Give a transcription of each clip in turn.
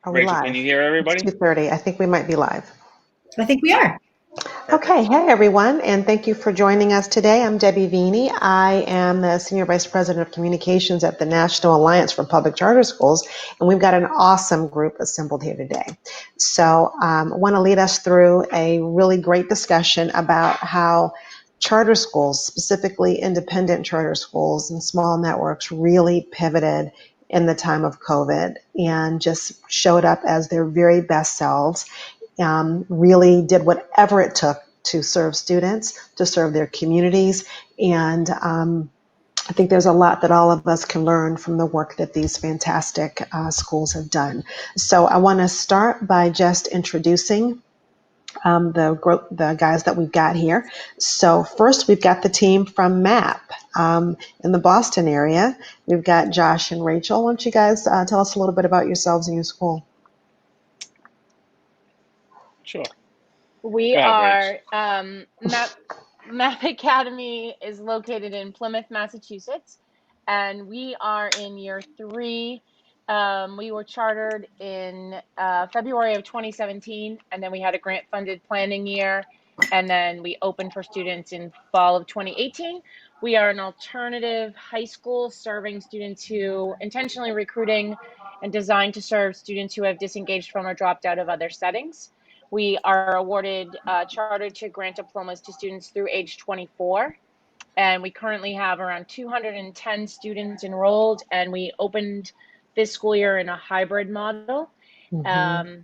Are we Rachel, can live? you hear It's everybody? 2:30. I think we might be live. I think we are. Okay, Perfect. hey everyone, and thank you for joining us today. I'm Debbie Vini. I am the Senior Vice President of Communications at the National Alliance for Public Charter Schools, and we've got an awesome group assembled here today. So I want to lead us through a really great discussion about how charter schools, specifically independent charter schools and small networks, really pivoted in the time of COVID and just showed up as their very best selves, really did whatever it took to serve students, to serve their communities. And I think there's a lot that all of us can learn from the work that these fantastic schools have done. So I want to start by just introducing the guys that we've got here. So first, we've got the team from MAP in the Boston area. We've got Josh and Rachel. Why don't you guys tell us a little bit about yourselves and your school? Sure. We Go ahead, are Rach. Map Academy is located in Plymouth, Massachusetts, and we are in year 3. We were chartered in February of 2017, and then we had a grant-funded planning year, and then we opened for students in fall of 2018. We are an alternative high school serving students who intentionally recruiting and designed to serve students who have disengaged from or dropped out of other settings. We are awarded chartered to grant diplomas to students through age 24. And we currently have around 210 students enrolled, and we opened this school year in a hybrid model. Mm-hmm.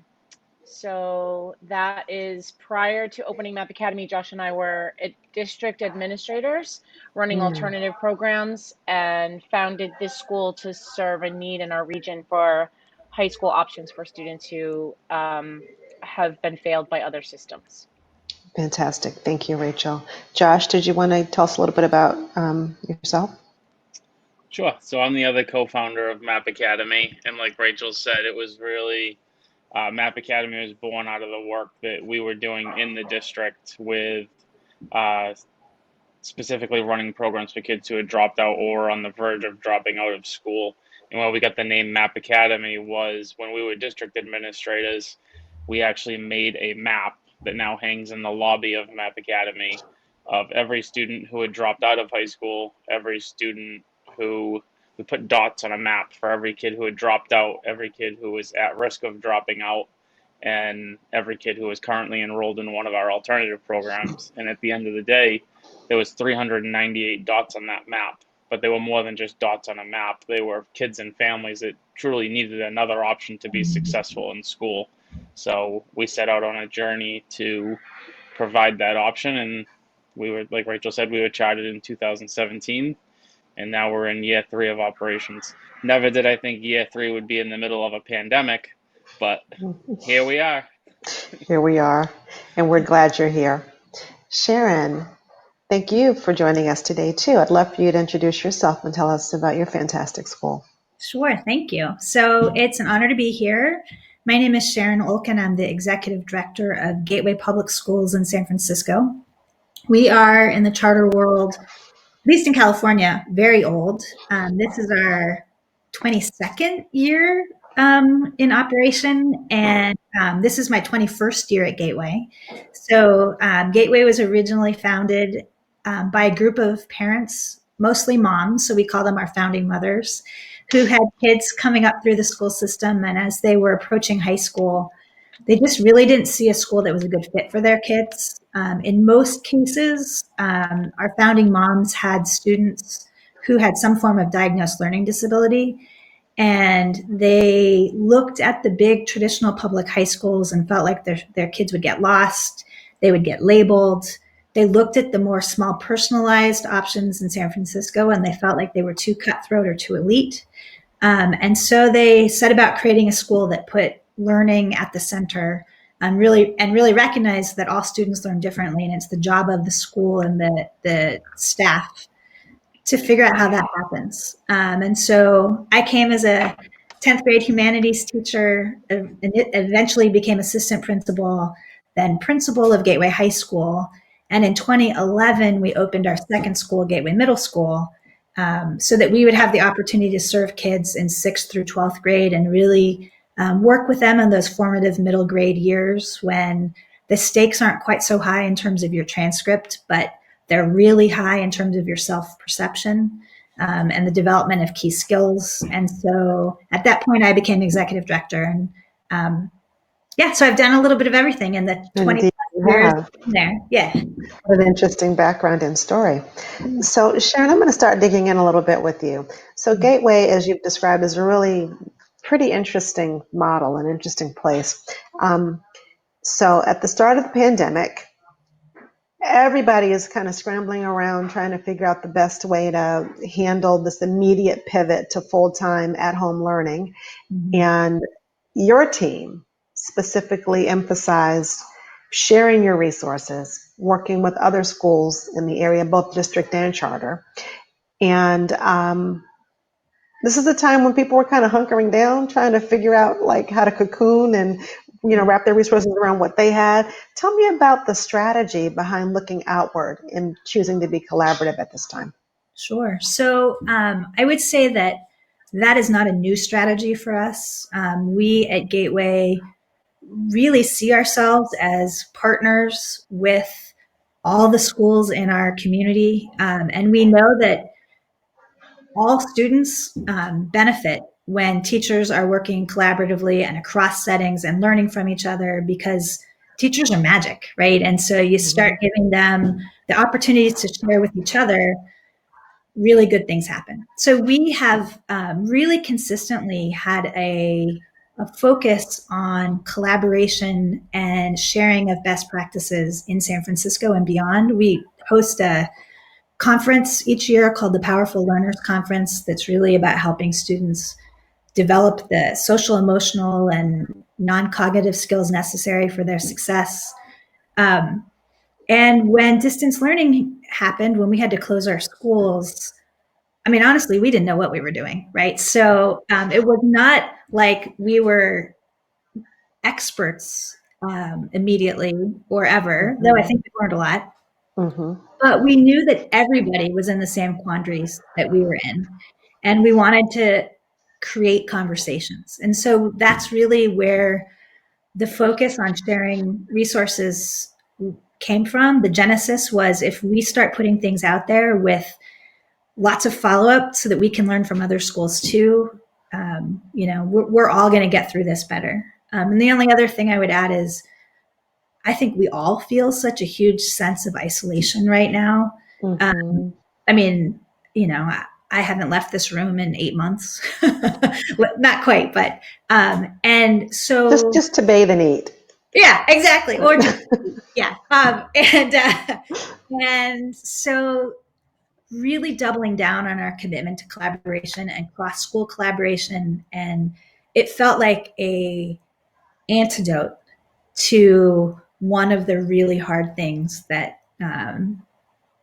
So that is prior to opening Map Academy. Josh and I were district administrators running alternative programs and founded this school to serve a need in our region for high school options for students who have been failed by other systems. Fantastic. Thank you, Rachel. Josh, did you want to tell us a little bit about yourself? Sure. So I'm the other co-founder of Map Academy, and like Rachel said, it was really Map Academy was born out of the work that we were doing in the district with uh, specifically running programs for kids who had dropped out or were on the verge of dropping out of school. And where we got the name Map Academy was when we were district administrators, we actually made a map that now hangs in the lobby of Map Academy of every student who had dropped out of high school, every student who we put dots on a map for every kid who had dropped out, every kid who was at risk of dropping out, and every kid who was currently enrolled in one of our alternative programs. And at the end of the day, there was 398 dots on that map, but they were more than just dots on a map. They were kids and families that truly needed another option to be successful in school. So we set out on a journey to provide that option, and we were, like Rachel said, we were chartered in 2017, and now we're in year 3 of operations. Never did I think year 3 would be in the middle of a pandemic, but here we are. Here we are, and we're glad you're here. Sharon, thank you for joining us today, too. I'd love for you to introduce yourself and tell us about your fantastic school. Sure, thank you. So it's an honor to be here. My name is Sharon Olkin. I'm the Executive Director of Gateway Public Schools in San Francisco. We are in the charter world, at least in California, very old. This is our 22nd year in operation, and this is my 21st year at Gateway. So Gateway was originally founded by a group of parents, mostly moms, so we call them our founding mothers, who had kids coming up through the school system, and as they were approaching high school, they just really didn't see a school that was a good fit for their kids. In most cases, our founding moms had students who had some form of diagnosed learning disability, and they looked at the big traditional public high schools and felt like their kids would get lost, they would get labeled. They looked at the more small personalized options in San Francisco, and they felt like they were too cutthroat or too elite. And so they set about creating a school that put learning at the center and really recognize that all students learn differently, and it's the job of the school and the staff to figure out how that happens. And so I came as a 10th grade humanities teacher, and eventually became assistant principal, then principal of Gateway High School. And in 2011, we opened our second school, Gateway Middle School, so that we would have the opportunity to serve kids in 6th through 12th grade and really work with them in those formative middle grade years when the stakes aren't quite so high in terms of your transcript, but they're really high in terms of your self-perception and the development of key skills. And so at that point, I became executive director. And so I've done a little bit of everything in the 20 Indeed, you years have. there. Yeah. What an interesting background and story. So, Sharon, I'm going to start digging in a little bit with you. So, Gateway, as you've described, is a really pretty interesting model, an interesting place. So, at the start of the pandemic, everybody is kind of scrambling around trying to figure out the best way to handle this immediate pivot to full-time at-home learning. And your team specifically emphasized sharing your resources, working with other schools in the area, both district and charter. And this is a time when people were kind of hunkering down, trying to figure out like how to cocoon and wrap their resources around what they had. Tell me about the strategy behind looking outward and choosing to be collaborative at this time. Sure. So I would say that is not a new strategy for us. We at Gateway really see ourselves as partners with all the schools in our community. And we know that all students benefit when teachers are working collaboratively and across settings and learning from each other, because teachers are magic, right? And so you start giving them the opportunities to share with each other, really good things happen. So we have really consistently had a focus on collaboration and sharing of best practices in San Francisco and beyond. We host a conference each year called the Powerful Learners Conference that's really about helping students develop the social, emotional, and non-cognitive skills necessary for their success. And when distance learning happened, when we had to close our schools, I mean, honestly, we didn't know what we were doing, right? So it was not like we were experts immediately or ever, though I think we learned a lot. But we knew that everybody was in the same quandaries that we were in, and we wanted to create conversations. And so that's really where the focus on sharing resources came from. The genesis was, if we start putting things out there with lots of follow-up so that we can learn from other schools too, we're all going to get through this better. And the only other thing I would add is, I think we all feel such a huge sense of isolation right now. I mean, I haven't left this room in 8 months. Not quite, but and so just to bathe and eat. Yeah, exactly. Or just yeah. And so really doubling down on our commitment to collaboration and cross-school collaboration, and it felt like a antidote to one of the really hard things that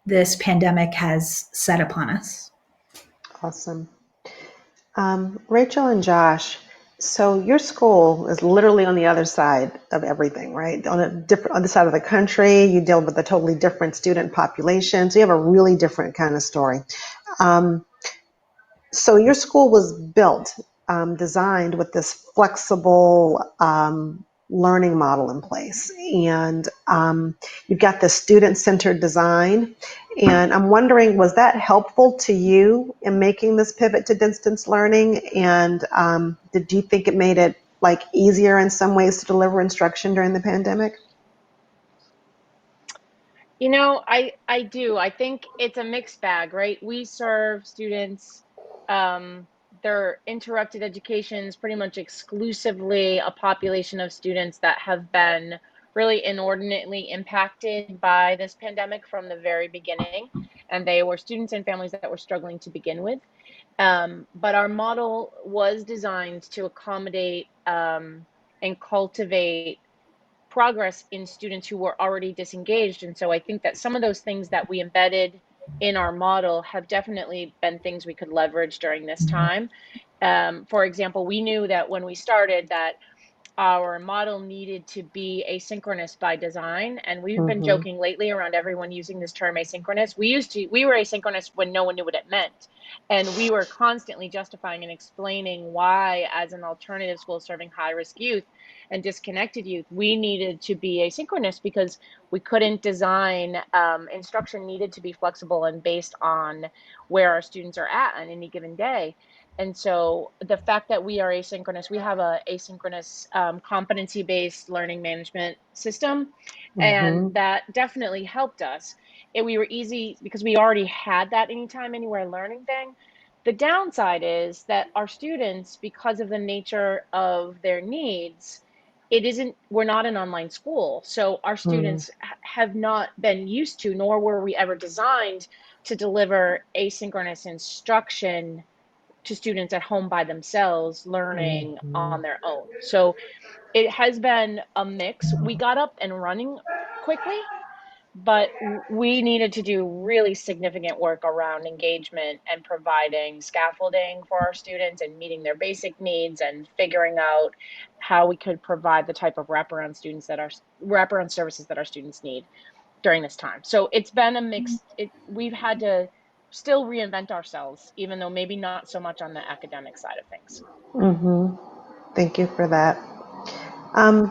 this pandemic has set upon us. Awesome. Rachel and Josh, so your school is literally on the other side of everything, right? On the other side of the country, you deal with a totally different student population, so you have a really different kind of story. So your school was built, designed with this flexible learning model in place, and you've got this student-centered design. And I'm wondering, was that helpful to you in making this pivot to distance learning? And did you think it made it easier in some ways to deliver instruction during the pandemic? I do. I think it's a mixed bag, right? We serve students, their interrupted educations, pretty much exclusively a population of students that have been really inordinately impacted by this pandemic from the very beginning. And they were students and families that were struggling to begin with. But our model was designed to accommodate and cultivate progress in students who were already disengaged. And so I think that some of those things that we embedded in our model have definitely been things we could leverage during this time. For example, we knew that when we started that our model needed to be asynchronous by design. And we've been Mm-hmm. joking lately around everyone using this term asynchronous. We were asynchronous when no one knew what it meant. And we were constantly justifying and explaining why, as an alternative school serving high-risk youth and disconnected youth, we needed to be asynchronous because we couldn't design, instruction needed to be flexible and based on where our students are at on any given day. And so the fact that we are asynchronous, we have a asynchronous competency-based learning management system, Mm-hmm. and that definitely helped us. We were easy because we already had that anytime, anywhere learning thing. The downside is that our students, because of the nature of their needs, we're not an online school. So our students have not been used to, nor were we ever designed to deliver asynchronous instruction to students at home by themselves, learning Mm-hmm. on their own. So it has been a mix. We got up and running quickly, but we needed to do really significant work around engagement and providing scaffolding for our students and meeting their basic needs and figuring out how we could provide the type of wraparound services that our students need during this time. So it's been a mixed, we've had to still reinvent ourselves, even though maybe not so much on the academic side of things. Mm-hmm. Thank you for that. Um,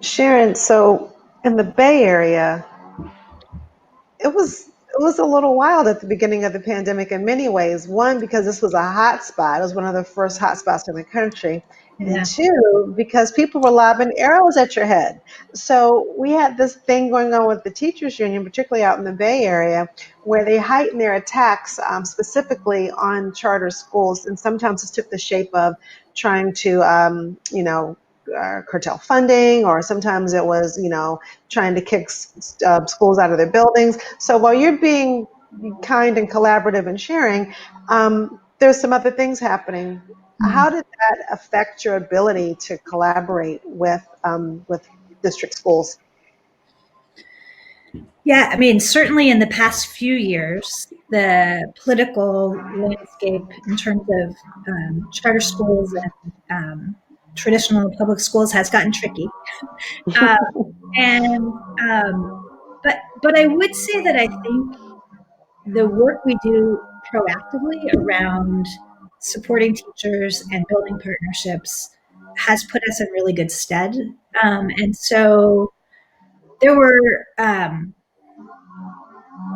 Sharon, so in the Bay Area, it was a little wild at the beginning of the pandemic in many ways. One, because this was a hot spot. It was one of the first hot spots in the country. And Yeah. two, because people were lobbing arrows at your head. So we had this thing going on with the teachers union, particularly out in the Bay Area, where they heightened their attacks specifically on charter schools. And sometimes this took the shape of trying to, curtail funding, or sometimes it was, trying to kick schools out of their buildings. So while you're being kind and collaborative and sharing, there's some other things happening. How did that affect your ability to collaborate with district schools? Yeah, I mean, certainly in the past few years, the political landscape in terms of charter schools and traditional public schools has gotten tricky. Um, and but I would say that I think the work we do proactively around supporting teachers and building partnerships has put us in really good stead. And so there were,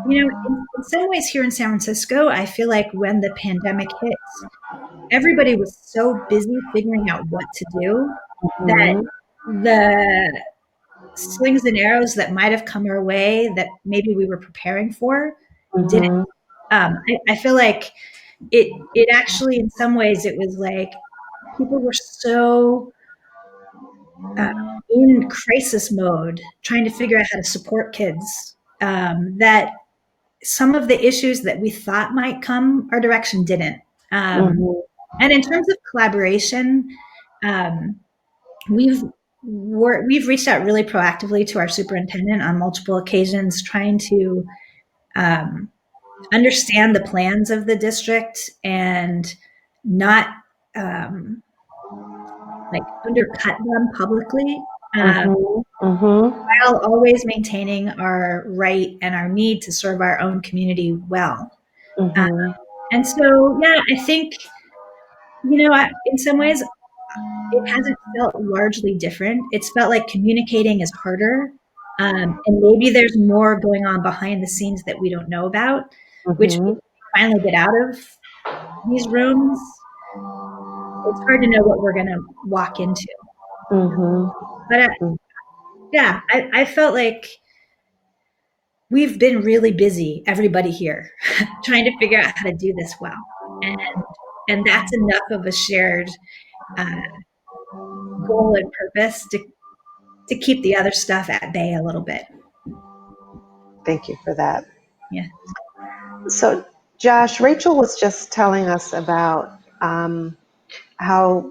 in some ways here in San Francisco, I feel like when the pandemic hit, everybody was so busy figuring out what to do that Mhm. the slings and arrows that might have come our way that maybe we were preparing for didn't. Mhm. I feel like it actually, in some ways, it was like people were so uh, in crisis mode, trying to figure out how to support kids, that some of the issues that we thought might come our direction didn't. Um, Mhm. and in terms of collaboration, um, we've we've reached out really proactively to our superintendent on multiple occasions, trying to um, understand the plans of the district and not um, like undercut them publicly, Mhm. Mhm. while always maintaining our right and our need to serve our own community well. Uh, Mhm. and so, yeah, I think, in some ways, it hasn't felt largely different. It's felt like communicating is harder. And maybe there's more going on behind the scenes that we don't know about, which we Mhm. finally get out of these rooms. It's hard to know what we're going to walk into. Mhm. But yeah, I felt like we've been really busy, everybody here, trying to figure out how to do this well. And that's enough of a shared uh, goal and purpose to keep the other stuff at bay a little bit. Thank you for that. Yeah. So, Josh, Rachel was just telling us about how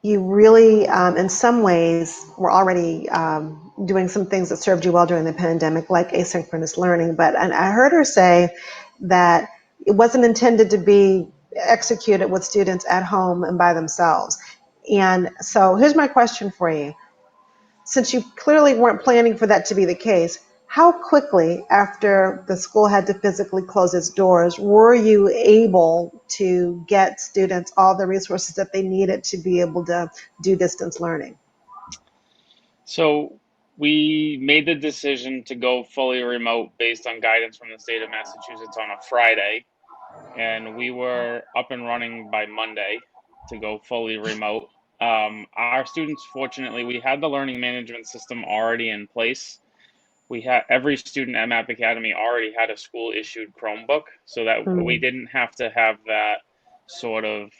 you really, in some ways, were already doing some things that served you well during the pandemic, like asynchronous learning. And I heard her say that it wasn't intended to be executed with students at home and by themselves. And so here's my question for you. Since you clearly weren't planning for that to be the case, how quickly after the school had to physically close its doors were you able to get students all the resources that they needed to be able to do distance learning? So we made the decision to go fully remote based on guidance from the state of Massachusetts on a Friday, and we were up and running by Monday to go fully remote. Our students, fortunately, we had the learning management system already in place. We had every student at Map Academy already had a school issued Chromebook, so that we Mm, didn't have to have that sort of,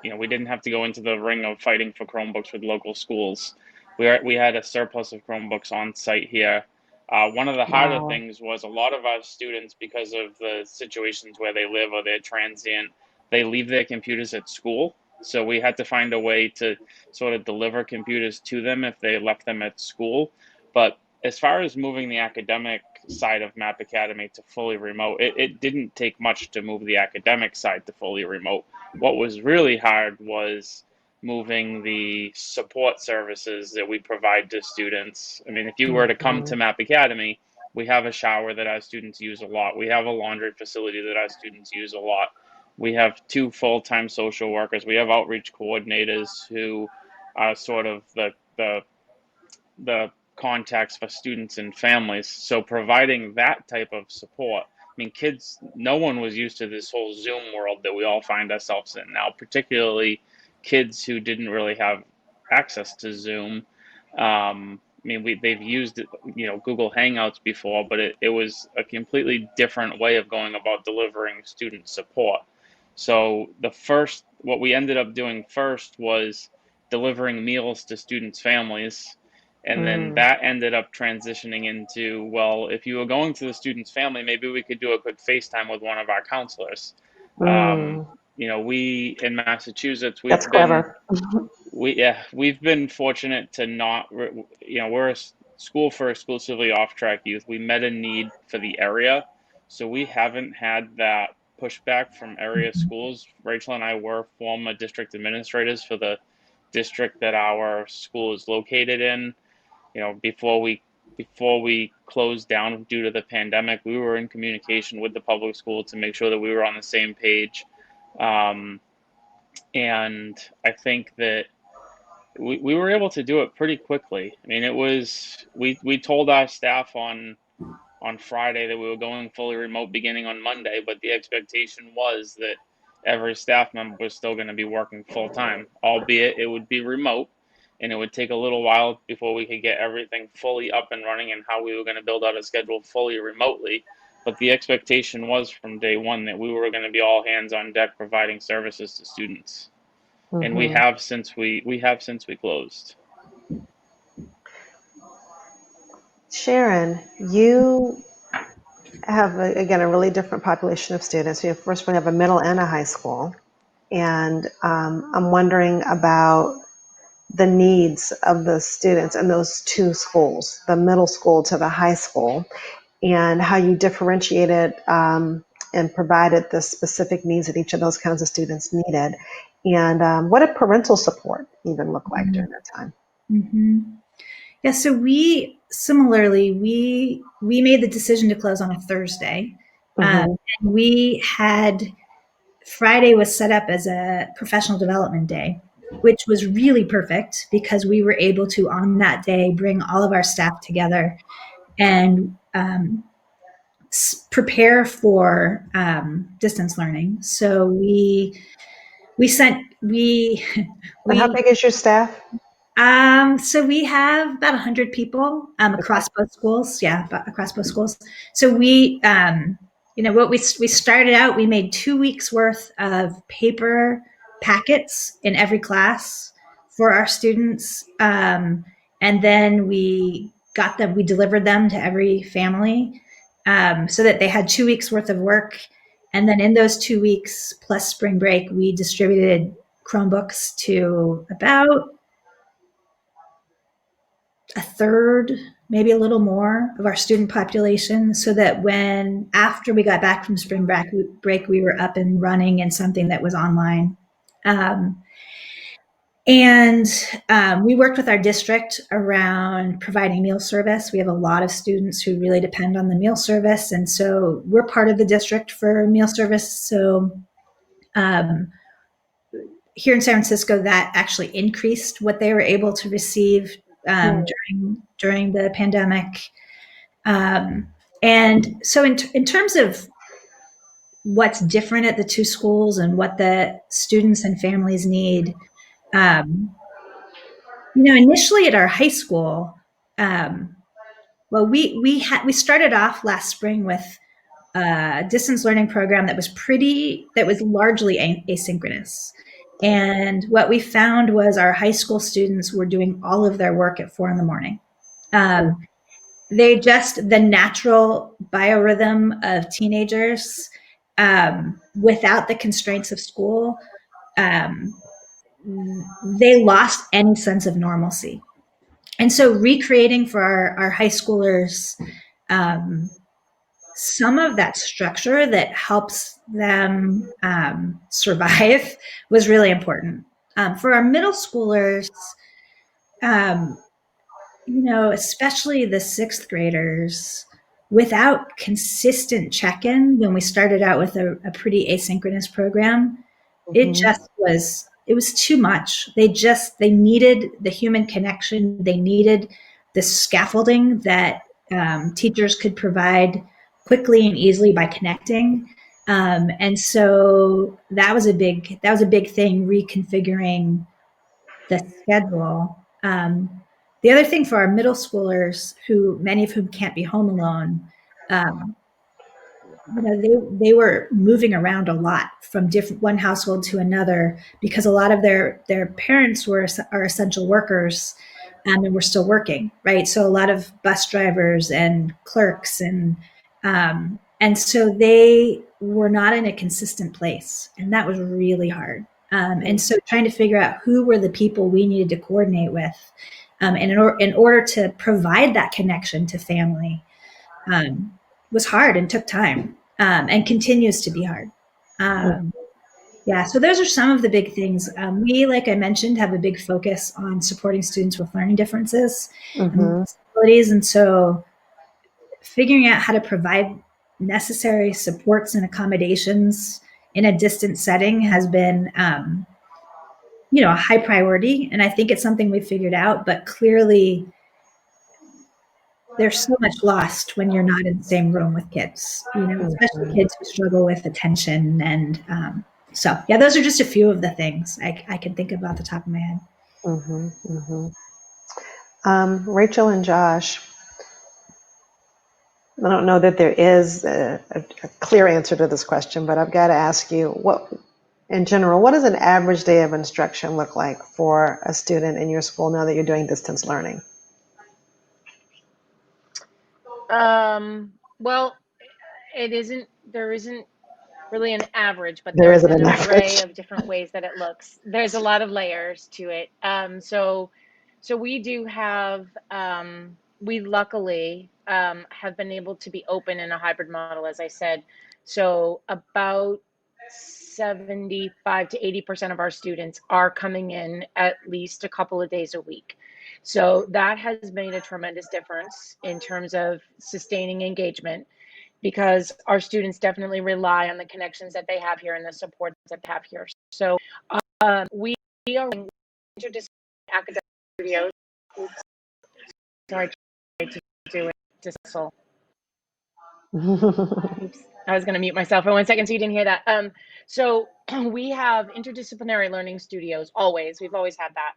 we didn't have to go into the ring of fighting for Chromebooks with local schools. We had a surplus of Chromebooks on site here. One of the harder wow. things was a lot of our students, because of the situations where they live or they're transient, they leave their computers at school. So we had to find a way to sort of deliver computers to them if they left them at school. But as far as moving the academic side of Map Academy to fully remote, it didn't take much to move the academic side to fully remote. What was really hard was moving the support services that we provide to students. I mean, if you were to come to Mhm. Map Academy, we have a shower that our students use a lot. We have a laundry facility that our students use a lot. We have 2 full-time social workers. We have outreach coordinators who are sort of the contacts for students and families. So providing that type of support. I mean, kids, no one was used to this whole Zoom world that we all find ourselves in now, particularly kids who didn't really have access to Zoom. I mean, they've used Google Hangouts before, but it was a completely different way of going about delivering student support. So what we ended up doing first was delivering meals to students' families, and then Mm, that ended up transitioning into, well, if you were going to the student's family, maybe we could do a quick FaceTime with one of our counselors. Um, mm. we in Massachusetts, That's clever. we've been fortunate to not, we're a school for exclusively off-track youth. We met a need for the area, so we haven't had that pushback from area schools. Rachel and I were former district administrators for the district that our school is located in. Before we closed down due to the pandemic, we were in communication with the public school to make sure that we were on the same page. Um, and I think that we were able to do it pretty quickly. I mean, we told our staff on Friday that we were going fully remote beginning on Monday, but the expectation was that every staff member was still going to be working full time, albeit it would be remote, and it would take a little while before we could get everything fully up and running and how we were going to build out a schedule fully remotely. But the expectation was from day one that we were going to be all hands on deck providing services to students, and we Hmm. have since we closed. Sharon, you have, again, a really different population of students. First, we have a middle and a high school. And I'm wondering about the needs of the students in those two schools, the middle school to the high school, and how you differentiated and provided the specific needs that each of those kinds of students needed. And what did parental support even look like during that time? Mm-hmm. Yeah, so we similarly we made the decision to close on a Thursday. Mm-hmm. And we had Friday was set up as a professional development day, which was really perfect because we were able to on that day bring all of our staff together and prepare for distance learning. So we sent And how we big is your staff? So we have about 100 people Okay. across both schools. Yeah, across both schools. So what we started out, we made 2 weeks worth of paper packets in every class for our students, and then we delivered them to every family, so that they had 2 weeks worth of work. And then in those 2 weeks plus spring break, we distributed Chromebooks to about a third, maybe a little more of our student population, so that when after we got back from spring break, we were up and running in something that was online. Um, And we worked with our district around providing meal service. We have a lot of students who really depend on the meal service. And so we're part of the district for meal service. So here in San Francisco, that actually increased what they were able to receive during the pandemic. And so in terms of what's different at the two schools and what the students and families need, initially at our high school, well, we started off last spring with a distance learning program that was largely asynchronous. And what we found was our high school students were doing all of their work at 4 a.m. The natural biorhythm of teenagers, without the constraints of school, they lost any sense of normalcy. And so recreating for our high schoolers some of that structure that helps them survive was really important. For our middle schoolers, especially the sixth graders, without consistent check-in, when we started out with a pretty asynchronous program, it was too much. They needed the human connection. They needed the scaffolding that teachers could provide quickly and easily by connecting. And so that was a big thing, reconfiguring the schedule. The other thing for our middle schoolers, many of whom can't be home alone, they were moving around a lot from one household to another because a lot of their parents are essential workers, and were still working, right? So a lot of bus drivers and clerks and so they were not in a consistent place, and that was really hard. And so trying to figure out who were the people we needed to coordinate with, and in order to provide that connection to family, was hard and took time, and continues to be hard. Yeah, so those are some of the big things. We, like I mentioned, have a big focus on supporting students with learning differences and disabilities. And so figuring out how to provide necessary supports and accommodations in a distant setting has been, a high priority. And I think it's something we've figured out, but clearly there's so much lost when you're not in the same room with kids, especially kids who struggle with attention. And so, yeah, those are just a few of the things I can think of off the top of my head. Rachel and Josh, I don't know that there is a clear answer to this question, but I've got to ask you, what does an average day of instruction look like for a student in your school now that you're doing distance learning? Well, there isn't really an average, but There there's isn't an an array average. of different ways that it looks. There's a lot of layers to it. So we do have, we luckily have been able to be open in a hybrid model, as I said. So about 75 to 80% of our students are coming in at least a couple of days a week. So that has made a tremendous difference in terms of sustaining engagement, because our students definitely rely on the connections that they have here and the support that they have here. So we are interdisciplinary academic studios. Sorry to do it. Oops. I was going to mute myself for 1 second so you didn't hear that. So we have interdisciplinary learning studios always. We've always had that,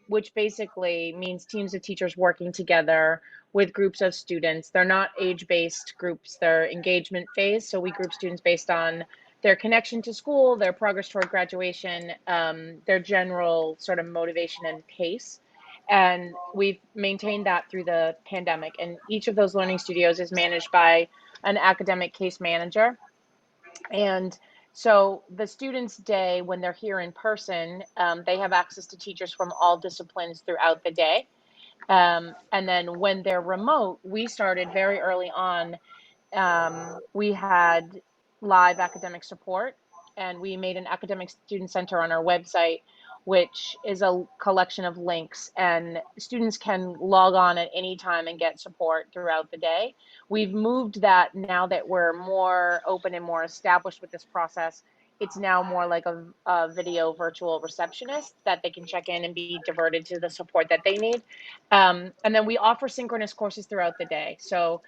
which basically means teams of teachers working together with groups of students. They're not age-based groups, they're engagement-based. So we group students based on their connection to school, their progress toward graduation, their general sort of motivation and pace. And we've maintained that through the pandemic. And each of those learning studios is managed by an academic case manager. And so the students' day, when they're here in person, they have access to teachers from all disciplines throughout the day. And then when they're remote, we started very early on. We had live academic support, and we made an academic student center on our website which is a collection of links, and students can log on at any time and get support throughout the day. We've moved that now that we're more open and more established with this process. It's now more like a video virtual receptionist that they can check in and be diverted to the support that they need. And then we offer synchronous courses throughout the day. So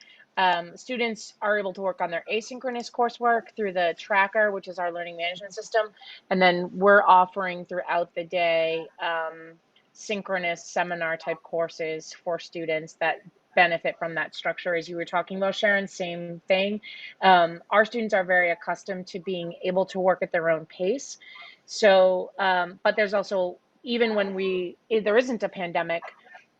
students are able to work on their asynchronous coursework through the tracker, which is our learning management system. And then we're offering throughout the day synchronous seminar type courses for students that benefit from that structure. As you were talking about, Sharon, same thing. Our students are very accustomed to being able to work at their own pace. So, but there's also, even when there isn't a pandemic,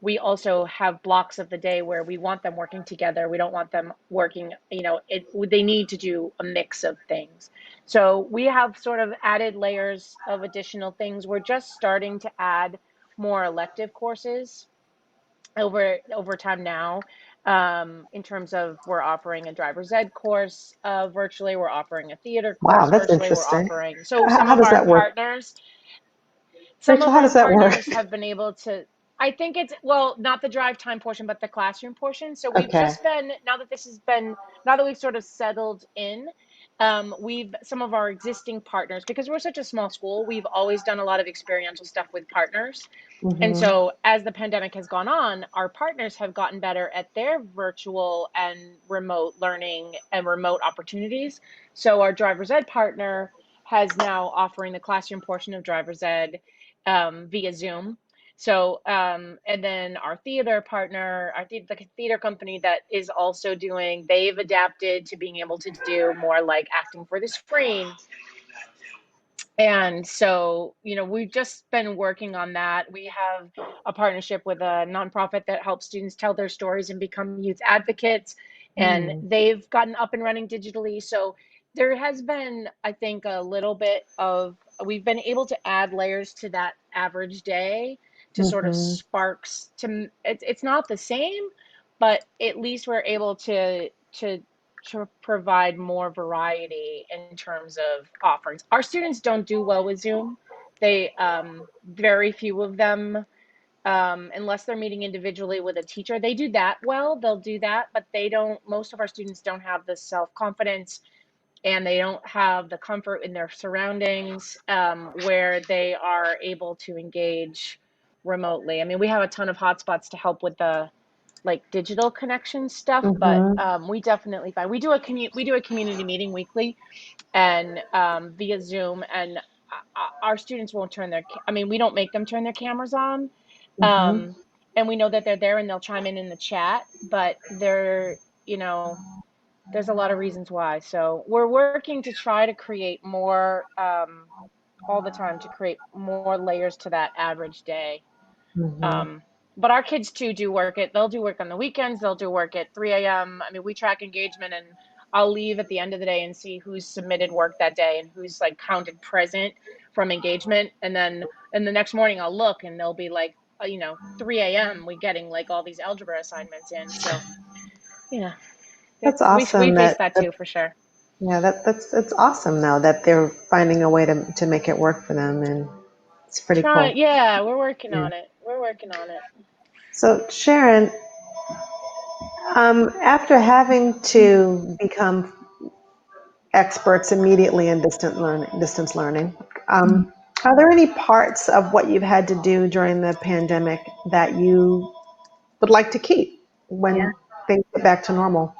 we also have blocks of the day where we want them working together. We don't want them working, they need to do a mix of things. So we have sort of added layers of additional things. We're just starting to add more elective courses over time now. In terms of, we're offering a driver's ed course virtually, we're offering a theater Wow, course that's virtually, we're interesting. offering, so How does that work? Rachel, how does that work? Have been able to, I think it's, well, not the drive time portion, but the classroom portion. So we've Okay. just been, now that we've sort of settled in, some of our existing partners, because we're such a small school, we've always done a lot of experiential stuff with partners. And Mhm. so as the pandemic has gone on, our partners have gotten better at their virtual and remote learning and remote opportunities. So our driver's ed partner has now offering the classroom portion of driver's ed via Zoom. So, and then our theater partner, the theater company that is also they've adapted to being able to do more like acting for the screen. And so, we've just been working on that. We have a partnership with a nonprofit that helps students tell their stories and become youth advocates. And they've gotten up and running digitally. So there has been, I think, a little bit of, we've been able to add layers to that average day to sort of sparks to, it's not the same, but at least we're able to provide more variety in terms of offerings. Our students don't do well with Zoom. They, very few of them, unless they're meeting individually with a teacher, they do that well, they'll do that, but most of our students don't have the self-confidence, and they don't have the comfort in their surroundings, where they are able to engage remotely. I mean, we have a ton of hotspots to help with the digital connection stuff, but we definitely find we do a community meeting weekly, and via Zoom, and our students won't we don't make them turn their cameras on, and we know that they're there and they'll chime in the chat, but there's a lot of reasons why. So we're working to try to create more, all the time, to create more layers to that average day. But our kids too they'll do work on the weekends, they'll do work at 3 a.m. I mean, we track engagement, and I'll leave at the end of the day and see who's submitted work that day and who's counted present from engagement. And then in the next morning I'll look, and they'll be 3 a.m. we getting all these algebra assignments in. So, That's awesome. We face that too, for sure. Yeah, that's awesome though that they're finding a way to make it work for them, and it's pretty cool. Yeah, we're working on it. So Sharon, after having to become experts immediately in distance learning, are there any parts of what you've had to do during the pandemic that you would like to keep when things get back to normal?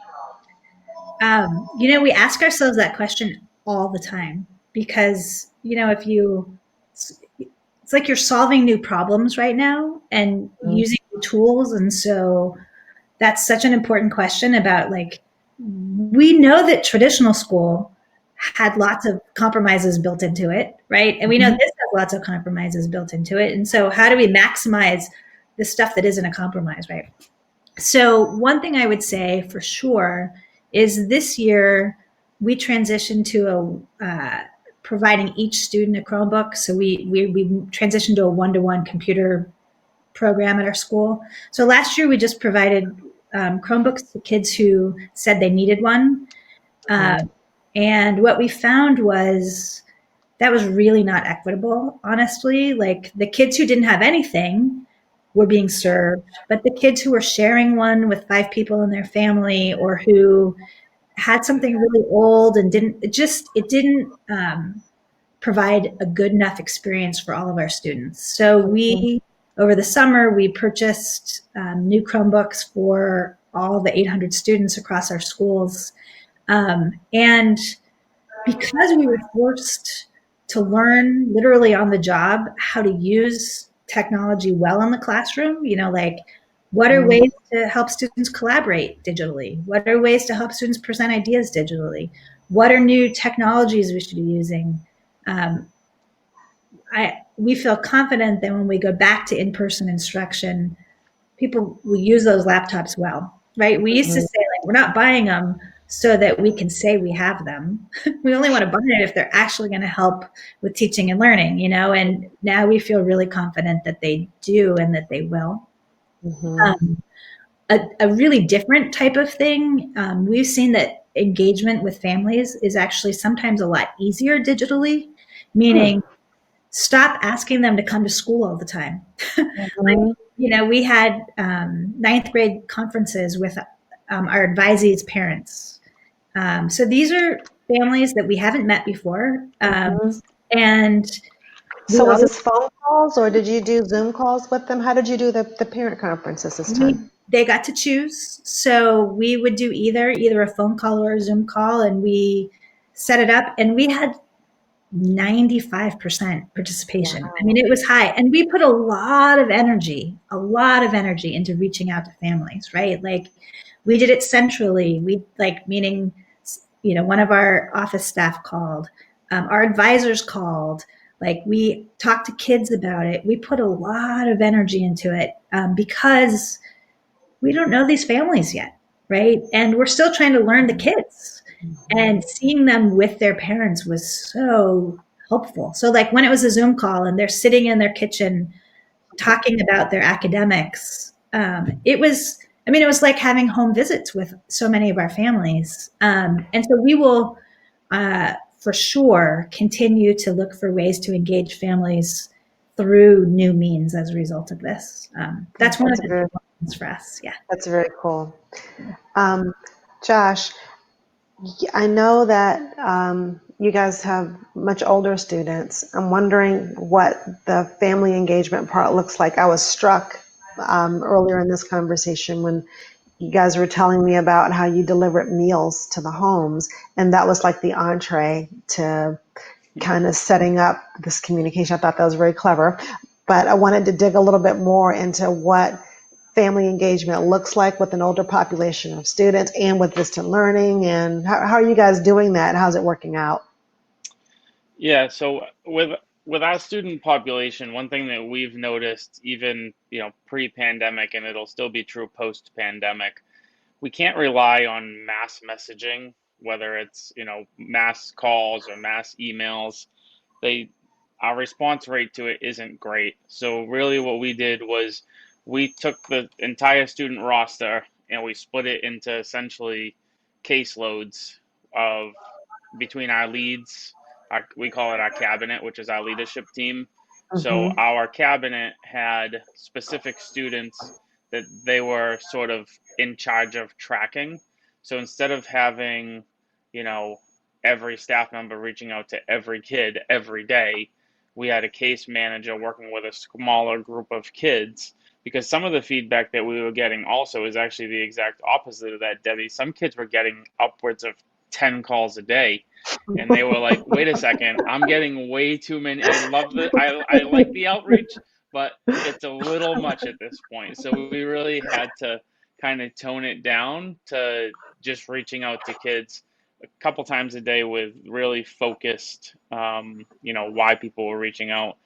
We ask ourselves that question all the time, because, it's like you're solving new problems right now and using new tools. And so that's such an important question about we know that traditional school had lots of compromises built into it, right? And we know this has lots of compromises built into it. And so how do we maximize the stuff that isn't a compromise, right? So one thing I would say for sure is this year we transitioned to providing each student a Chromebook. So we transitioned to a one-to-one computer program at our school. So last year we just provided Chromebooks to kids who said they needed one. And what we found was that was really not equitable, honestly. Like the kids who didn't have anything were being served, but the kids who were sharing one with 5 people in their family, or who had something really old and didn't provide a good enough experience for all of our students. So we, over the summer, we purchased new Chromebooks for all the 800 students across our schools. And because we were forced to learn literally on the job how to use technology well in the classroom, like what are ways to help students collaborate digitally? What are ways to help students present ideas digitally? What are new technologies we should be using? We feel confident that when we go back to in-person instruction, people will use those laptops well, right? We used to say, like, we're not buying them so that we can say we have them. We only want to buy it if they're actually going to help with teaching and learning, and now we feel really confident that they do and that they will. A really different type of thing, we've seen that engagement with families is actually sometimes a lot easier digitally, meaning stop asking them to come to school all the time. We had ninth grade conferences with our advisees' parents. So these are families that we haven't met before. And So was this phone calls, or did you do Zoom calls with them? How did you do the parent conferences this time? They got to choose. So we would do either a phone call or a Zoom call, and we set it up, and we had 95% participation. Wow. I mean, it was high. And we put a lot of energy into reaching out to families, right? Like we did it centrally. Meaning, one of our office staff called, our advisors called, like we talked to kids about it. We put a lot of energy into it because we don't know these families yet, right? And we're still trying to learn the kids. And seeing them with their parents was so helpful. So like when it was a Zoom call and they're sitting in their kitchen talking about their academics, it was like having home visits with so many of our families. And so we will for sure continue to look for ways to engage families through new means as a result of this. That's one of the things for us. Yeah. That's very cool. Josh, I know that you guys have much older students. I'm wondering what the family engagement part looks like. I was struck earlier in this conversation when you guys were telling me about how you delivered meals to the homes, and that was like the entree to kind of setting up this communication. I thought that was very clever, but I wanted to dig a little bit more into what family engagement looks like with an older population of students and with distant learning, and how are you guys doing that? How's it working out? Yeah, so with our student population, one thing that we've noticed, even pre-pandemic, and it'll still be true post-pandemic, we can't rely on mass messaging, whether it's mass calls or mass emails. Our response rate to it isn't great. So really, what we did was we took the entire student roster and we split it into essentially caseloads of between our leads. We call it our cabinet, which is our leadership team. So our cabinet had specific students that they were sort of in charge of tracking. So instead of having, every staff member reaching out to every kid every day, we had a case manager working with a smaller group of kids, because some of the feedback that we were getting also is actually the exact opposite of that, Debbie. Some kids were getting upwards of 10 calls a day, and they were like, wait a second, I'm getting way too many. I like the outreach, but it's a little much at this point. So we really had to kind of tone it down to just reaching out to kids a couple times a day with really focused, why people were reaching out.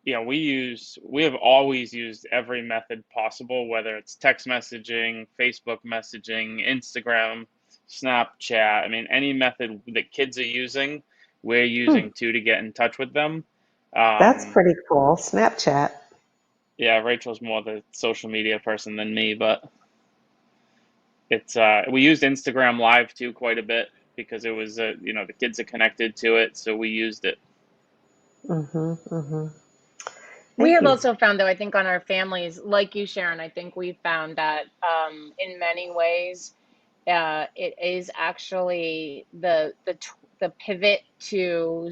We have always used every method possible, whether it's text messaging, Facebook messaging, Instagram, Snapchat. I mean, any method that kids are using, we're using to get in touch with them. That's pretty cool. Snapchat. Yeah, Rachel's more the social media person than me, but it's we used Instagram Live too quite a bit. because it was the kids are connected to it, so we used it. We Thank have you. also found, though, I think on our families, like you, Sharon, I think we found that in many ways, it is actually the pivot to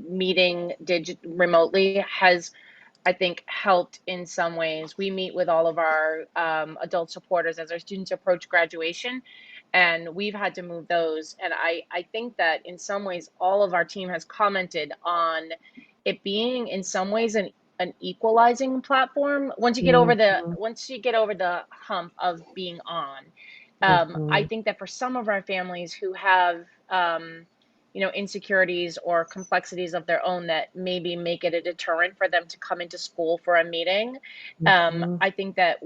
meeting remotely has, I think, helped in some ways. We meet with all of our adult supporters as our students approach graduation, and we've had to move those. And I think that in some ways, all of our team has commented on it being in some ways an equalizing platform. Mhm, Once you get over the hump of being on, I mhm, think that for some of our families who have insecurities or complexities of their own that maybe make it a deterrent for them to come into school for a meeting. mhm. I think that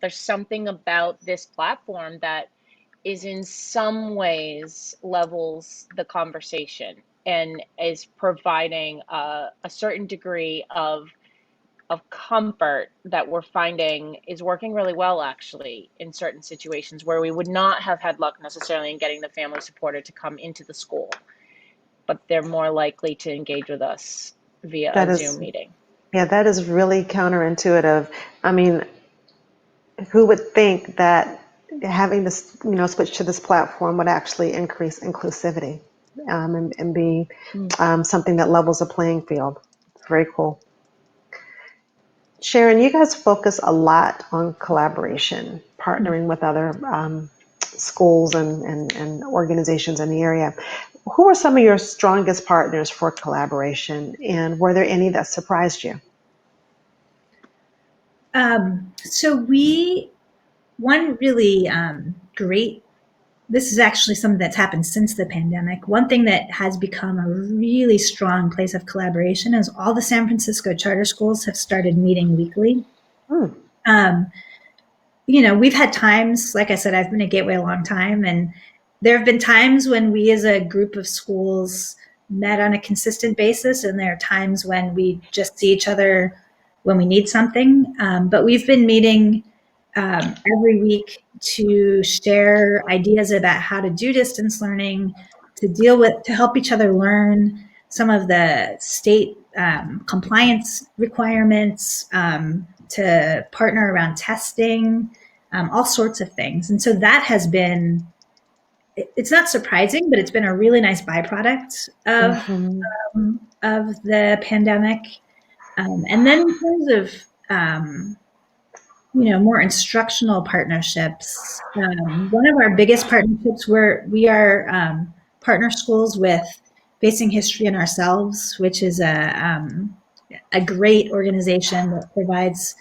there's something about this platform that is in some ways levels the conversation and is providing a certain degree of comfort that we're finding is working really well, actually, in certain situations where we would not have had luck necessarily in getting the family supporter to come into the school, but they're more likely to engage with us via That a Zoom is, meeting. yeah, that is really counterintuitive. I mean, who would think that having this, switch to this platform would actually increase inclusivity, and be Mm. something that levels a playing field. It's very cool. Sharon, you guys focus a lot on collaboration, partnering with other schools and organizations in the area. Who are some of your strongest partners for collaboration, and were there any that surprised you? So one really great, this is actually something that's happened since the pandemic. One thing that has become a really strong place of collaboration is all the San Francisco charter schools have started meeting weekly. Hmm. Um, we've had times, like I said, I've been at Gateway a long time, and there have been times when we as a group of schools met on a consistent basis, and there are times when we just see each other when we need something. But we've been meeting every week to share ideas about how to do distance learning, to help each other learn some of the state compliance requirements, to partner around testing, all sorts of things. And so that has been, it's not surprising, but it's been a really nice byproduct Mhm. of the pandemic. And then in terms of, more instructional partnerships, one of our biggest partnerships where we are partner schools with Facing History and Ourselves, which is a great organization that provides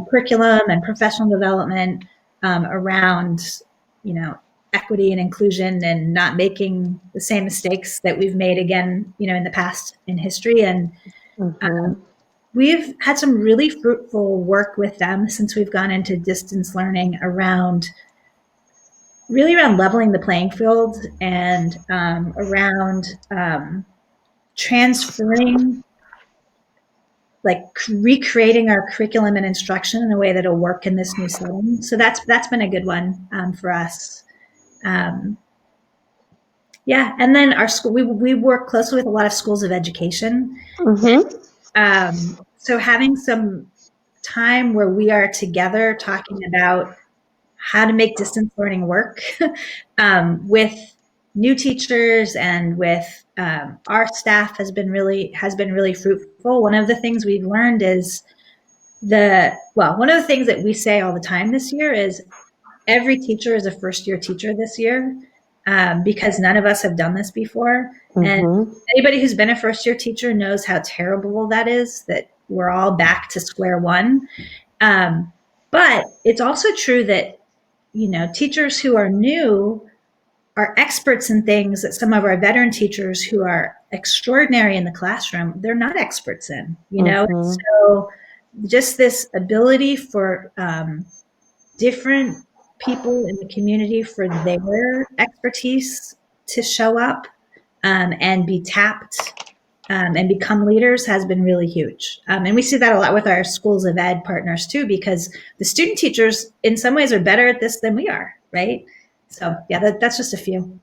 curriculum and professional development around, equity and inclusion and not making the same mistakes that we've made again, in the past in history. And Mhm. we've had some really fruitful work with them since we've gone into distance learning around leveling the playing field and around transferring, like recreating our curriculum and instruction in a way that'll work in this new setting. So that's been a good one for us. Um, yeah, and then our school, we work closely with a lot of schools of education. Mhm. So having some time where we are together talking about how to make distance learning work with new teachers and with our staff has been really fruitful. One of the things we've learned is one of the things that we say all the time this year is every teacher is a first year teacher this year, because none of us have done this before. And Mhm. anybody who's been a first year teacher knows how terrible that is, that we're all back to square one. But it's also true that, teachers who are new are experts in things that some of our veteran teachers who are extraordinary in the classroom, they're not experts in, Mhm. So just this ability for different people in the community for their expertise to show up and be tapped and become leaders has been really huge. And we see that a lot with our schools of ed partners too, because the student teachers in some ways are better at this than we are, right? So yeah, that's just a few.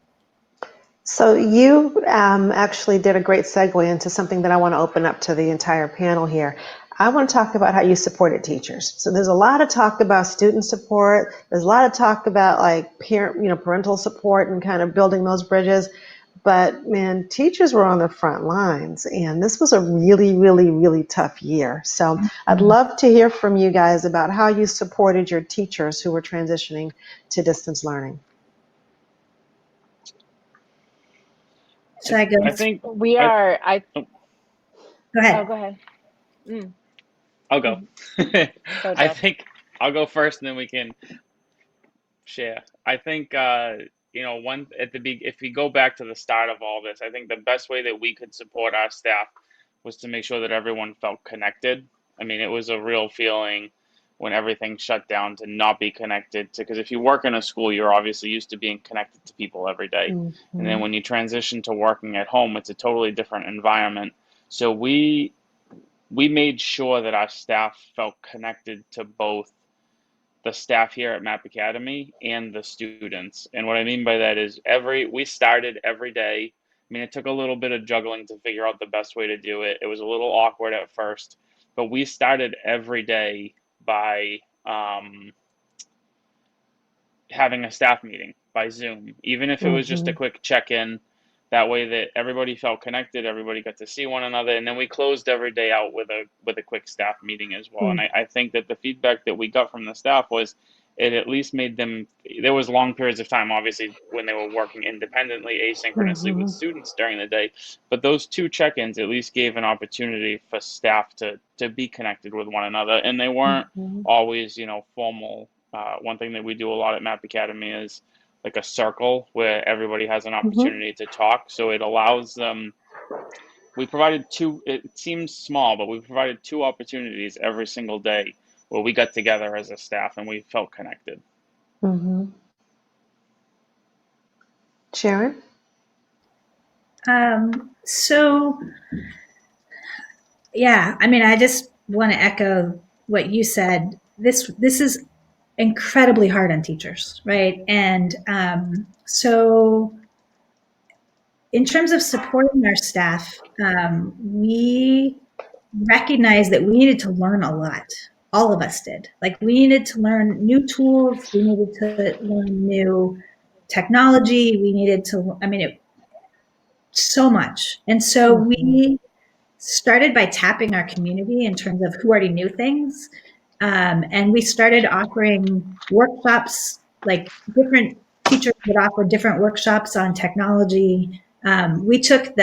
So you actually did a great segue into something that I want to open up to the entire panel here. I want to talk about how you supported teachers. So there's a lot of talk about student support. There's a lot of talk about like parental support and kind of building those bridges. But man, teachers were on the front lines, and this was a really, really, really tough year. So I'd love to hear from you guys about how you supported your teachers who were transitioning to distance learning. Should I go? I think We I, are. Go Oh, ahead. go ahead. I'll go. Go, I Joe. think I'll go first, and then we can share. I think one at the if we go back to the start of all this, I think the best way that we could support our staff was to make sure that everyone felt connected. I mean, it was a real feeling when everything shut down to not be connected to, because if you work in a school, you're obviously used to being connected to people every day. And then when you transition to working at home, it's a totally different environment. So we made sure that our staff felt connected to both the staff here at Map Academy and the students. And what I mean by that is we started every day. I mean, it took a little bit of juggling to figure out the best way to do it. It was a little awkward at first, but we started every day by having a staff meeting by Zoom, even if it was just a quick check-in. That way that everybody felt connected, everybody got to see one another, and then we closed every day out with a quick staff meeting as well. And I think that the feedback that we got from the staff was it at least made them. There was long periods of time, obviously, when they were working independently, asynchronously with students during the day, but those two check-ins at least gave an opportunity for staff to be connected with one another, and they weren't always formal. One thing that we do a lot at Map Academy is like a circle where everybody has an opportunity to talk. So it allows them, we provided two, it seems small, but we provided two opportunities every single day where we got together as a staff and we felt connected. Sharon? So, yeah, I mean, I just want to echo what you said. This is incredibly hard on teachers, right? And so in terms of supporting our staff, we recognized that we needed to learn a lot. All of us did. Like, we needed to learn new tools. We needed to learn new technology. We needed to, so much. And so we started by tapping our community in terms of who already knew things. And we started offering workshops, like different teachers would offer different workshops on technology. We took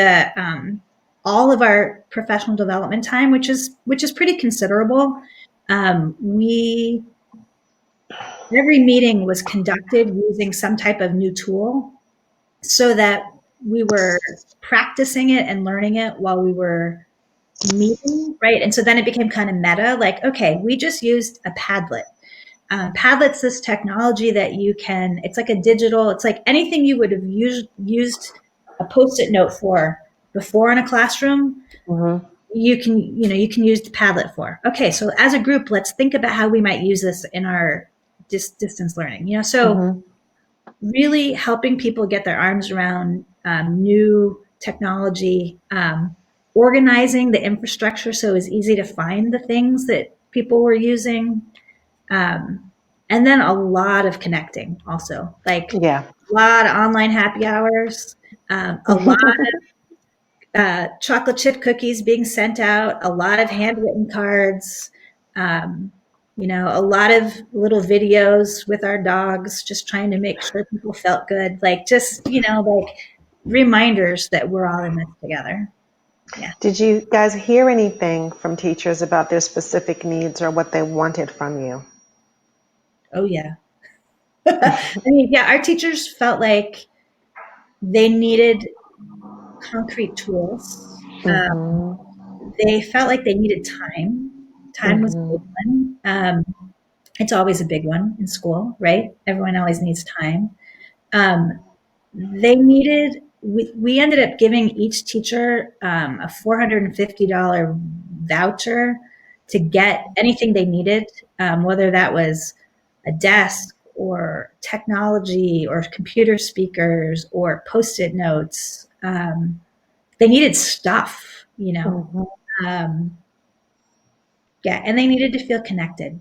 all of our professional development time, which is pretty considerable. Every meeting was conducted using some type of new tool so that we were practicing it and learning it while we were meeting, right? And so then it became kind of meta, like, okay, we just used a Padlet. Padlet's this technology that it's like a digital, it's like anything you would have used a Post-it note for before in a classroom, you can use the Padlet for. Okay, so as a group, let's think about how we might use this in our distance learning. So really helping people get their arms around new technology, organizing the infrastructure so it was easy to find the things that people were using, and then a lot of connecting also, like a lot of online happy hours, a lot of chocolate chip cookies being sent out, a lot of handwritten cards, a lot of little videos with our dogs, just trying to make sure people felt good. Like, just, like reminders that we're all in this together. Yeah. Did you guys hear anything from teachers about their specific needs or what they wanted from you? Oh, yeah. Our teachers felt like they needed concrete tools. They felt like they needed time. Time was a big one. It's always a big one in school, right? Everyone always needs time. We ended up giving each teacher a $450 voucher to get anything they needed, whether that was a desk technology or computer speakers or post-it notes. They needed stuff, you know. Mhm. Yeah, and they needed to feel connected.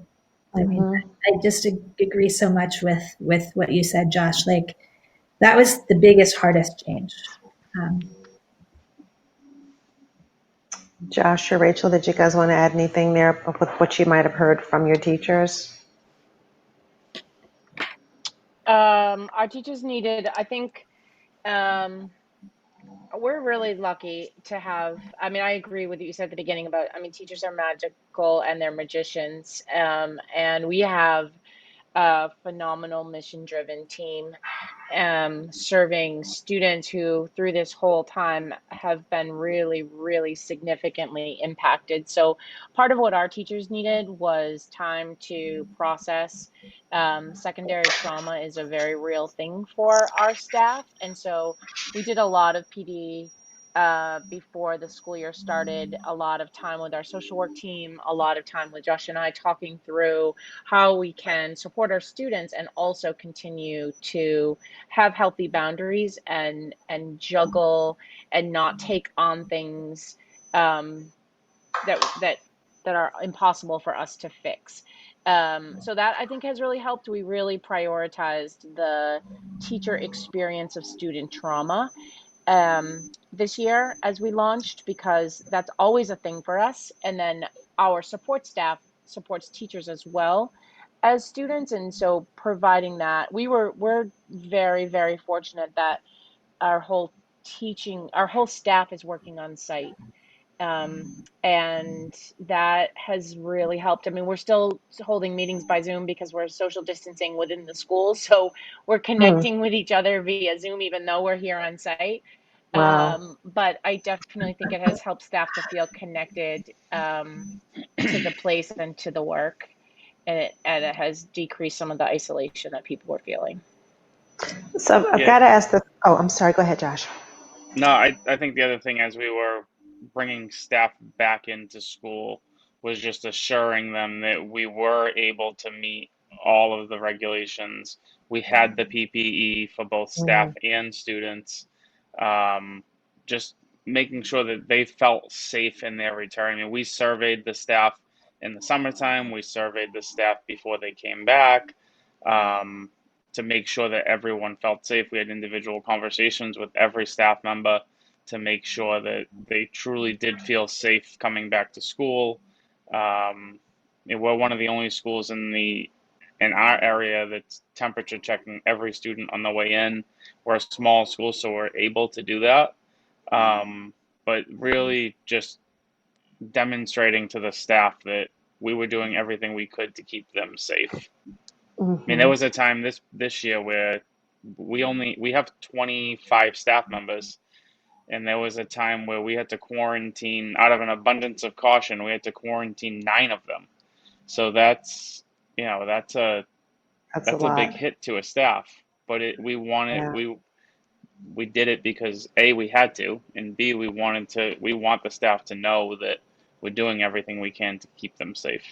I mean, Mhm. I just agree so much with what you said, Josh. Like that was the biggest, hardest change. Um, Josh or Rachel, did you guys want to add anything there with what you might have heard from your teachers? Our teachers needed, I think, um, we're really lucky to have. I mean, I agree with what you said at the beginning about, I mean, teachers are magical and they're magicians. And we have a phenomenal mission driven team serving students who, through this whole time, have been really, really significantly impacted. So, part of what our teachers needed was time to process. Secondary trauma is a very real thing for our staff. And so, we did a lot of PD before the school year started, a lot of time with our social work team, a lot of time with Josh and I talking through how we can support our students and also continue to have healthy boundaries and juggle and not take on things um, that are impossible for us to fix. So that I think has really helped. We really prioritized the teacher experience of student trauma this year as we launched, because that's always a thing for us. And then our support staff supports teachers as well as students. And so providing that, we're very, very fortunate that our whole staff is working on site. And that has really helped. I mean, we're still holding meetings by Zoom because we're social distancing within the school. So we're Hmm. connecting with each other via Zoom, even though we're here on site. Wow. But I definitely think it has helped staff to feel connected to the place and to the work. And it has decreased some of the isolation that people were feeling. So I've Yeah, got to ask this. Oh, I'm sorry. Go ahead, Josh. no, I think the other thing as we were bringing staff back into school was just assuring them that we were able to meet all of the regulations. We had the PPE for both staff Mm. and students. Um, just making sure that they felt safe in their return. I mean, we surveyed the staff in the summertime, we surveyed the staff before they came back. Um, to make sure that everyone felt safe. We had individual conversations with every staff member to make sure that they truly did feel safe coming back to school. Um, we're one of the only schools in our area that's temperature checking every student on the way in. We're a small school, so we're able to do that. But really, just demonstrating to the staff that we were doing everything we could to keep them safe. I mean, there Mhm. was a time this year where we have 25 staff members, and there was a time where we had to quarantine out of an abundance of caution. We had to quarantine 9 of them. So that's That's a that's a big lot. hit to a staff. But we wanted Yeah. we did it because A, we had to, and B, we want the staff to know that we're doing everything we can to keep them safe.